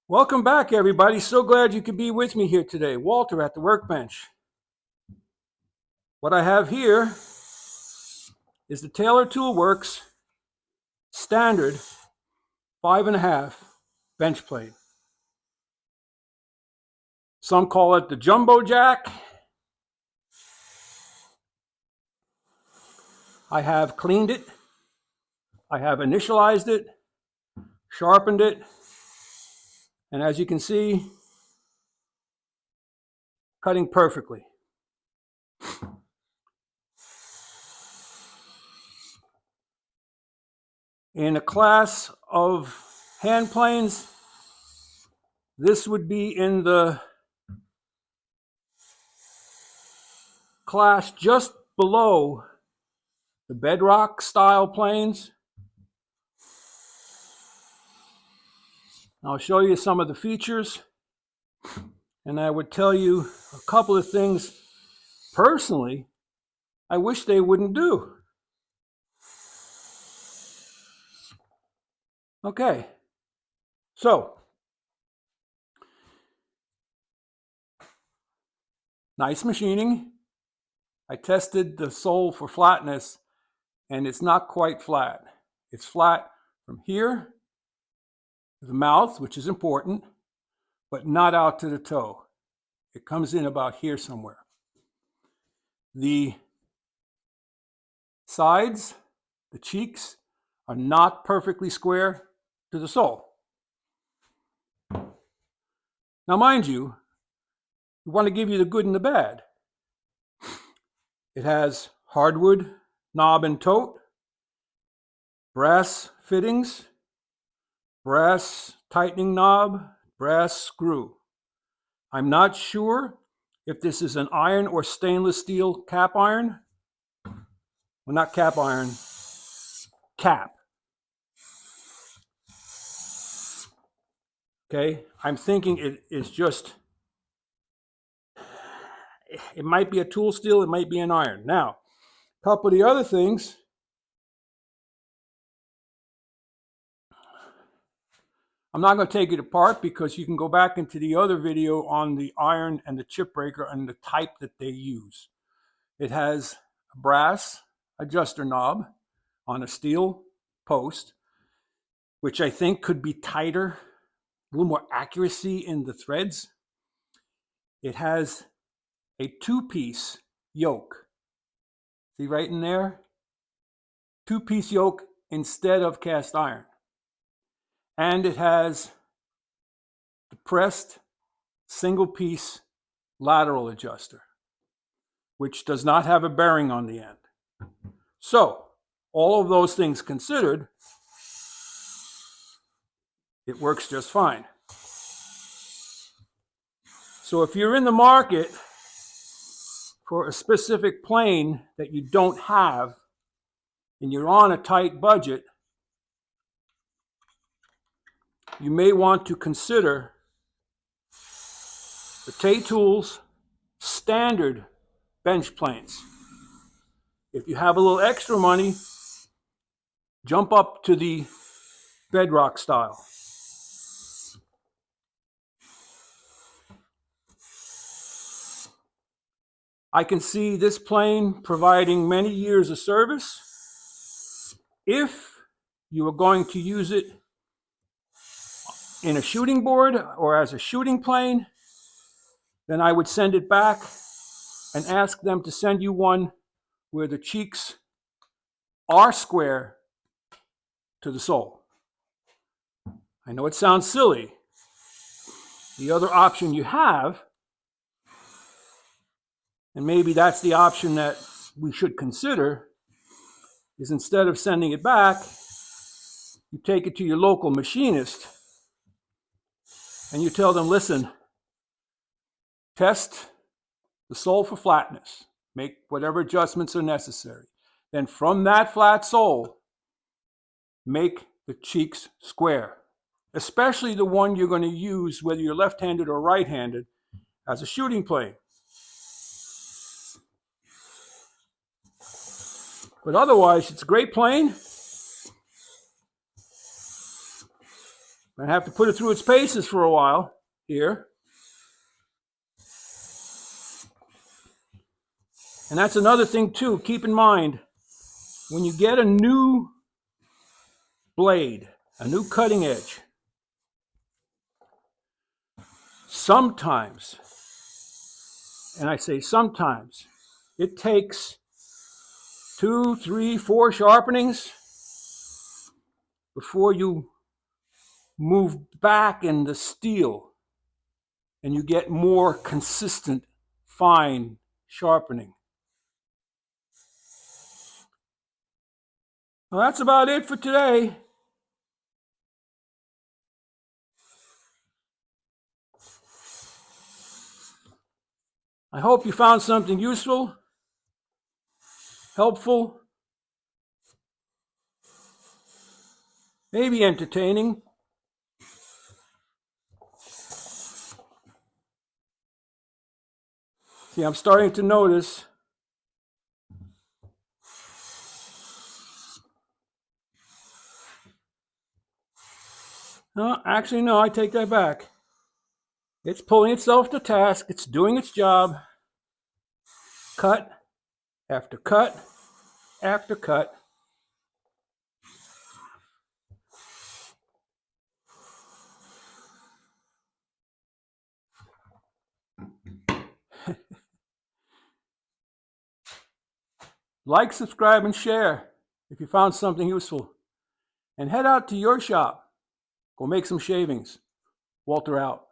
Welcome back, everybody. So glad you could be with me here today. Walter at the workbench. What I have here is the Taylor Toolworks standard 5.5 bench plate. Some call it the jumbo jack. I have cleaned it. I have initialized it, sharpened it, and as you can see, cutting perfectly. In a class of hand planes, this would be in the class just below the bedrock style planes. I'll show you some of the features, and I would tell you a couple of things personally I wish they wouldn't do. Okay, so nice machining. I tested the sole for flatness, and it's not quite flat. It's flat from here to the mouth, which is important, but not out to the toe. It comes in about here somewhere. The sides, the cheeks, are not perfectly square to the sole. Now, mind you, we want to give you the good and the bad. It has hardwood knob and tote, brass fittings, brass tightening knob, brass screw. I'm not sure if this is an iron or stainless steel cap iron. Well, not cap iron, cap. Okay, I'm thinking it is just, it might be a tool steel, it might be an iron. Now, a couple of the other things. I'm not going to take it apart because you can go back into the other video on the iron and the chip breaker and the type that they use. It has a brass adjuster knob on a steel post, which I think could be tighter, a little more accuracy in the threads. It has a two-piece yoke. See right in there? Two-piece yoke instead of cast iron. And it has the pressed single-piece lateral adjuster, which does not have a bearing on the end. So, all of those things considered, it works just fine. So if you're in the market for a specific plane that you don't have and you're on a tight budget, you may want to consider the TayTools standard bench planes. If you have a little extra money, jump up to the bedrock style. I can see this plane providing many years of service. If you are going to use it in a shooting board or as a shooting plane, then I would send it back and ask them to send you one where the cheeks are square to the sole. I know it sounds silly. The other option you have, and maybe that's the option that we should consider, is instead of sending it back, you take it to your local machinist and you tell them, listen, test the sole for flatness, make whatever adjustments are necessary. Then from that flat sole, make the cheeks square, especially the one you're going to use, whether you're left-handed or right-handed, as a shooting plane. But otherwise, it's a great plane. I have to put it through its paces for a while here. And that's another thing too, keep in mind, when you get a new blade, a new cutting edge, sometimes, and I say sometimes, it takes 2, 3, 4 sharpenings before you move back in the steel and you get more consistent, fine sharpening. Well, that's about it for today. I hope you found something useful, helpful, maybe entertaining. See, I'm starting to notice no, actually, no, I take that back. It's pulling itself to task. It's doing its job. Cut after cut after cut. Like, subscribe, and share if you found something useful. And head out to your shop. Go make some shavings. Walter out.